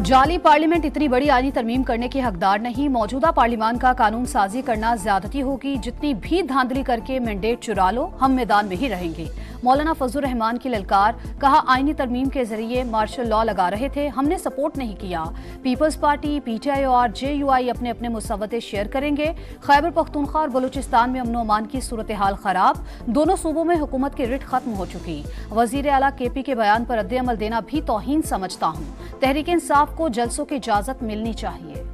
जाली पार्लियामेंट इतनी बड़ी आईनी तरमीम करने के हकदार नहीं। मौजूदा पार्लियामान का कानून साजी करना ज्यादती होगी। जितनी भी धांधली करके मैंडेट चुरा लो, हम मैदान में ही रहेंगे। मौलाना फजलुर रहमान की ललकार, कहा आईनी तरमीम के जरिए मार्शल लॉ लगा रहे थे, हमने सपोर्ट नहीं किया। पीपल्स पार्टी, पीटीआई और जेयूआई अपने अपने मुसव्वते शेयर करेंगे। खैबर पख्तूनख्वा और बलूचिस्तान में अमन अमान की सूरत हाल खराब, दोनों सूबों में हुकूमत की रिट खत्म हो चुकी। वजीर आला केपी के बयान पर रद्द-ए-अमल देना भी तौहीन समझता हूँ। तहरीक इंसाफ को जलसों की इजाजत मिलनी चाहिए।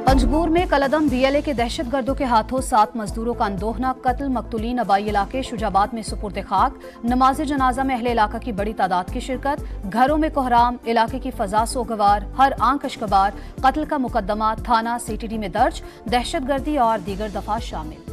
पंजगूर में कलअदम बीएलए के दहशतगर्दों के हाथों 7 मजदूरों का अंदोहना कत्ल, मकतूलीन अबाई इलाके शुजाबाद में सुपुर्द खाक। नमाज जनाजा में अहले इलाका की बड़ी तादाद की शिरकत। घरों में कोहराम, इलाके की फजा सोगवार, हर आंख अशकबार। कत्ल का मुकदमा थाना सीटीडी में दर्ज, दहशतगर्दी और दीगर दफा शामिल।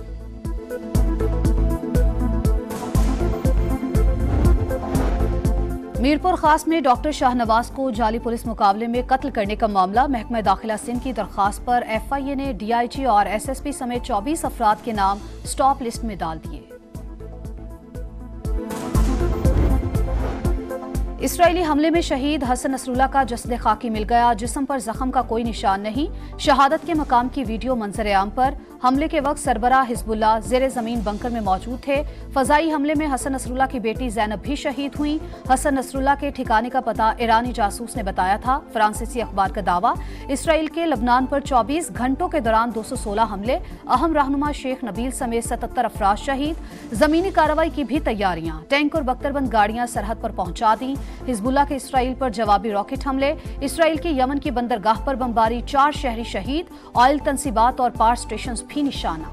मीरपुर खास में डॉक्टर शाहनवाज को जाली पुलिस मुकाबले में कत्ल करने का मामला। महकमा दाखिला सिंध की दरखास्त पर एफआईए ने डीआईजी और एसएसपी समेत 24 अफराद के नाम स्टॉप लिस्ट में डाल दिए। इसराइली हमले में शहीद हसन नसरुल्लाह का जस्द खाकी मिल गया। जिस्म पर जख्म का कोई निशान नहीं। शहादत के मकाम की वीडियो मंजर आम पर। हमले के वक्त सरबराह हिजबुल्लाह जेर जमीन बंकर में मौजूद थे। फजाई हमले में हसन नसरुल्लाह की बेटी जैनब भी शहीद हुई। हसन नसरुल्लाह के ठिकाने का पता ईरानी जासूस ने बताया था। फ्रांसीसी अखबार का दावा, इसराइल के लबनान पर 24 घंटों के दौरान 216 हमले। अहम रहनुमा शेख नबील समेत 77 अफराद शहीद। जमीनी कार्रवाई की भी तैयारियां। टैंक और बख्तरबंद गाड़ियां सरहद पर पहुंचा दी। हिजबुल्लाह के इसराइल पर जवाबी रॉकेट हमले। इसराइल की यमन की बंदरगाह पर बमबारी, 4 शहरी शहीद। ऑयल तंसीबात और पावर स्टेशन भी निशाना।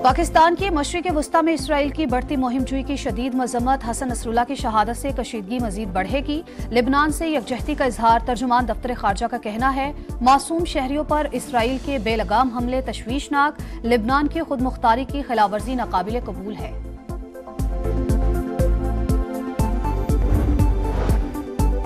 पाकिस्तान के मशरिक़ वस्ता में इसराइल की बढ़ती मुहिमजोई की शदीद मजम्मत। हसन नसरुल्लाह की शहादत से कशीदगी मजीद बढ़ेगी। लेबनान से यकजहती का इजहार। तर्जुमान दफ्तर खारजा का कहना है, मासूम शहरियों पर इसराइल के बेलगाम हमले तशवीशनाक। लेबनान की खुद मुख्तारी की खिलाफवर्जी नाकाबिले कबूल है।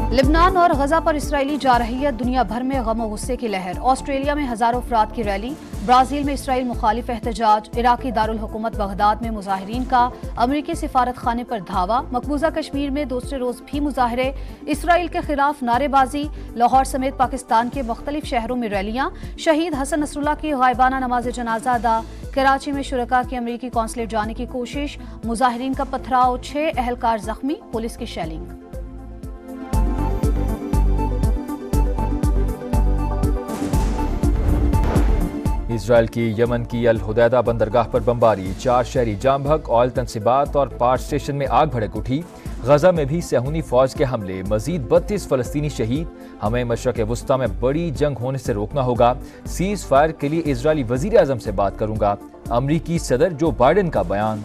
लेबनान और गजा पर इसराइली जारहियत, दुनिया भर में गम और गुस्से की लहर। ऑस्ट्रेलिया में हजारों अफराद की रैली। ब्राजील में इसराइल मुखालिफ एहतजाज। इराकी दारुल हुकूमत बगदाद में मुजाहिरीन का अमरीकी सिफारत खाने पर धावा। मकबूजा कश्मीर में दूसरे रोज भी मुजाहरे। इसराइल के खिलाफ नारेबाजी। लाहौर समेत पाकिस्तान के मुख्तलिफ शहरों में रैलियां। शहीद हसन नसरुल्लाह की गायबाना नमाज जनाजा अदा। कराची में शुरका की अमरीकी कौंसलेट जाने की कोशिश। मुजाहिरीन का पथराव, 6 अहलकार जख्मी, पुलिस की शेलिंग। इसराइल की यमन की अल हुदैदा बंदरगाह पर बमबारी, 4 शहरी जाम बहक। ऑयल तंसीबात और पावर स्टेशन में आग भड़क उठी। गजा में भी सहूनी फौज के हमले, मजीद 32 फलस्तीनी शहीद। हमें मशरक़ वस्ता में बड़ी जंग होने से रोकना होगा। सीज फायर के लिए इजरायली वजीर आजम से बात करूंगा। अमरीकी सदर जो बाइडेन का बयान।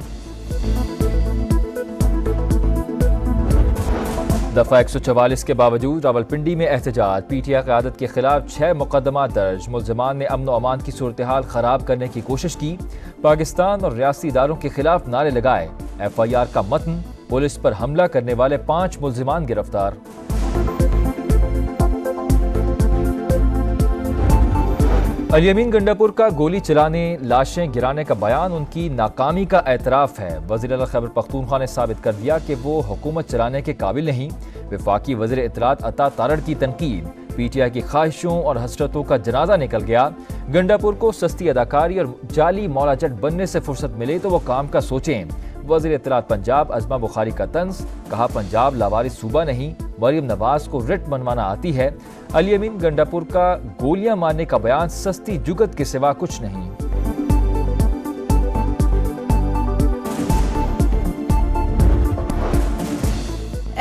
दफा 144 के बावजूद रावलपिंडी में एहतजाज। पीटीआई क़यादत के खिलाफ 6 मुकदमा दर्ज। मुल्ज़िमान ने अमन अमान की सूरत हाल खराब करने की कोशिश की। पाकिस्तान और रियासती इदारों के खिलाफ नारे लगाए। FIR का मतन, पुलिस पर हमला करने वाले 5 मुल्ज़िमान गिरफ्तार। अल-यमीन गंडापुर का गोली चलाने, लाशें गिराने का बयान उनकी नाकामी का एतराफ़ है। वज़ीर आला खैबर पख्तूनख्वा ने साबित कर दिया कि वो हुकूमत चलाने के काबिल नहीं। वफाकी वज़ीर इत्तलात अता तारड़ की तनकीद। पीटीआई की ख्वाहिशों और हसरतों का जनाजा निकल गया। गंडापुर को सस्ती अदाकारी और जाली मौला जट बनने से फुर्सत मिले तो वो काम का सोचें। वज़ीर इत्तलात पंजाब अज़मा बुखारी का तंज, कहा पंजाब लावारिस सूबा नहीं, मरियम नवाज को रिट बनवाना आती है। अल-यमीन गंडापुर का गोलियां मारने का बयान सस्ती जुगत के सिवा कुछ नहीं।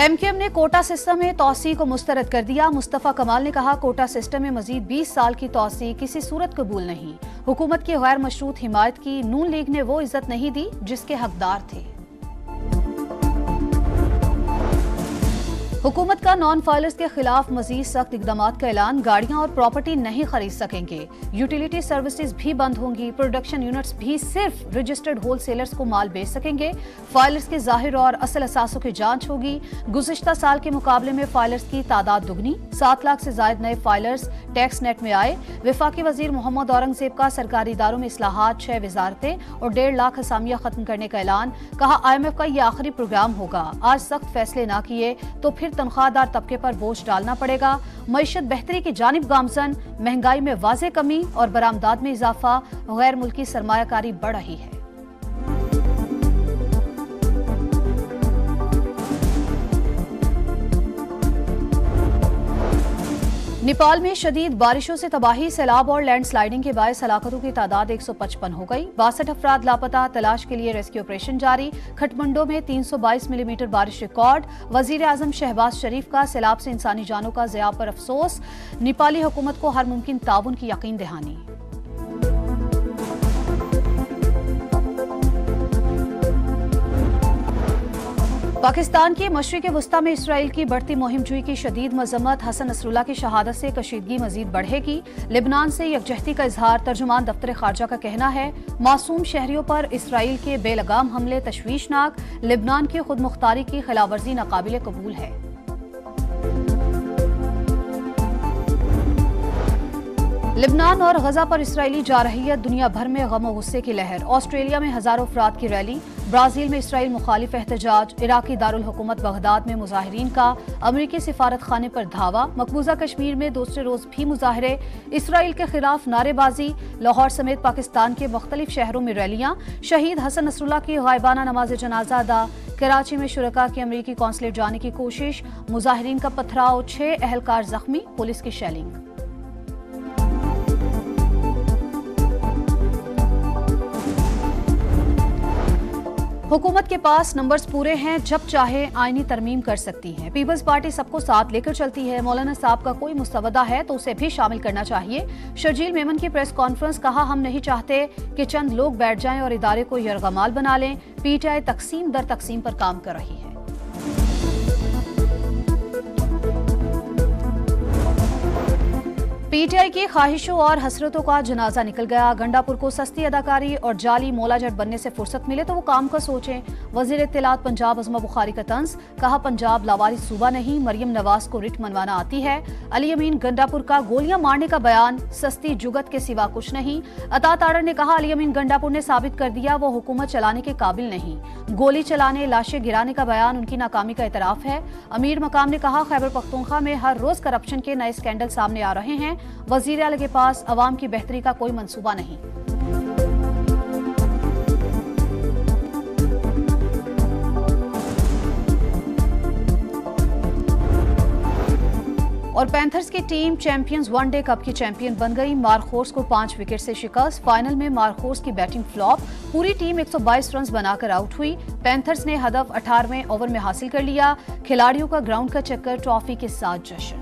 MKM ने कोटा सिस्टम में तौसी को मुस्तरद कर दिया। मुस्तफा कमाल ने कहा, कोटा सिस्टम में मजीद 20 साल की तौसी किसी सूरत कबूल नहीं। हुकूमत की गैर मशरूत हिमायत की नून लीग ने वो इज्जत नहीं दी जिसके हकदार थे। हुकूमत का नॉन फाइलर्स के खिलाफ मजीद सख्त इकदाम का ऐलान। गाड़ियां और प्रॉपर्टी नहीं खरीद सकेंगे। यूटिलिटी सर्विसेज भी बंद होंगी। प्रोडक्शन यूनिट्स भी सिर्फ रजिस्टर्ड होलसेलर्स को माल बेच सकेंगे। फाइलर्स के जाहिर और असल असासों की जांच होगी। गुज़िश्ता साल के मुकाबले में फाइलर्स की तादाद दुगनी। 7 लाख से ज्यादा नए फाइलर्स टैक्स नेट में आए। वफाकी वजीर मोहम्मद औरंगजेब का सरकारी इदारों में इस्लाहात, 6 वजारतें और 1.5 लाख असामियां खत्म करने का ऐलान। कहा IMF का ये आखिरी प्रोग्राम होगा। आज सख्त फैसले ना किए तो फिर तनख्वाहदार तबके पर बोझ डालना पड़ेगा। मईशत बेहतरी की जानिब गामजन। महंगाई में वाज़ेह कमी और बरामदात में इजाफा। गैर मुल्की सरमायाकारी बढ़ रही है। नेपाल में शदीद बारिशों से तबाही, सैलाब और लैंडस्लाइडिंग के बायस हलाकतों की तादाद 155 हो गई। 62 अफराद लापता। तलाश के लिए रेस्क्यू ऑपरेशन जारी। खटमंडो में 322 मिलीमीटर बारिश रिकॉर्ड। वजीर आजम शहबाज शरीफ का सैलाब से इंसानी जानों का ज़िया पर अफसोस। नेपाली हुकूमत को हर मुमकिन ताउन की यकीन दहानी। पाकिस्तान के मशरिक़ वस्ता में इसराइल की बढ़ती मुहिमजोई की शदीद मजम्मत। हसन नसरुल्लाह की शहादत से कशीदगी मजीद बढ़ेगी। लिबनान से यकजहती का इजहार। तर्जुमान दफ्तर खारजा का कहना है मासूम शहरियों पर इसराइल के बेलगाम हमले तशवीशनाक। लिबनान की खुद मुख्तारी की खिलाफवर्जी नाकाबिल कबूल है। लिबनान और गजा पर इसराइली जारहियत। दुनिया भर में गम और गुस्से की लहर। ऑस्ट्रेलिया में हजारों अफराद की रैली। ब्राजील में इसराइल मुखालिफ एहतजाज। इराकी दारुल हुकूमत बगदाद में मुजाहिरीन का अमरीकी सिफारत खाने पर धावा। मकबूजा कश्मीर में दूसरे रोज भी मुजाहरे। इसराइल के खिलाफ नारेबाजी। लाहौर समेत पाकिस्तान के मुख्तलिफ शहरों में रैलियां। शहीद हसन नसरुल्लाह की गायबाना नमाज जनाजा अदा। कराची में शुरका की अमरीकी कौंसलेट जाने की कोशिश। मुजाहिरीन का पथराव। 6 अहलकार जख्मी। पुलिस की शेलिंग। हुकूमत के पास नंबर्स पूरे हैं, जब चाहे आईनी तरमीम कर सकती है। पीपल्स पार्टी सबको साथ लेकर चलती है। मौलाना साहब का कोई मुस्तवदा है तो उसे भी शामिल करना चाहिए। शर्जील मेमन की प्रेस कॉन्फ्रेंस। कहा हम नहीं चाहते कि चंद लोग बैठ जाएं और इदारे को यरगमाल बना लें। PTI तकसीम दर तकसीम पर काम कर रही है। PTI की ख्वाहिशों और हसरतों का जनाजा निकल गया। गंडापुर को सस्ती अदाकारी और जाली मोलाजट बनने से फुर्सत मिले तो वो काम का सोचें। वजीर इत्तलात पंजाब अज़मा बुखारी का तंज। कहा पंजाब लावारिस सूबा नहीं, मरियम नवाज को रिट मनवाना आती है। अली अमीन गंडापुर का गोलियां मारने का बयान सस्ती जुगत के सिवा कुछ नहीं। अता ताड़र ने कहा अली अमीन गंडापुर ने साबित कर दिया वो हुकूमत चलाने के काबिल नहीं। गोली चलाने, लाशें गिराने का बयान उनकी नाकामी का एतराफ है। अमीर मकाम ने कहा खैबर पख्तूनख्वा में हर रोज करप्शन के नए स्कैंडल सामने आ रहे हैं। वजीर आला के पास अवाम की बेहतरी का कोई मंसूबा नहीं। और पैंथर्स की टीम चैंपियंस वनडे कप की चैंपियन बन गई। मार्कोर्स को 5 विकेट से शिकस्त। फाइनल में मार्कोर्स की बैटिंग फ्लॉप। पूरी टीम 122 रन बनाकर आउट हुई। पैंथर्स ने हदफ 18वें ओवर में हासिल कर लिया। खिलाड़ियों का ग्राउंड का चक्कर, ट्रॉफी के साथ जश्न।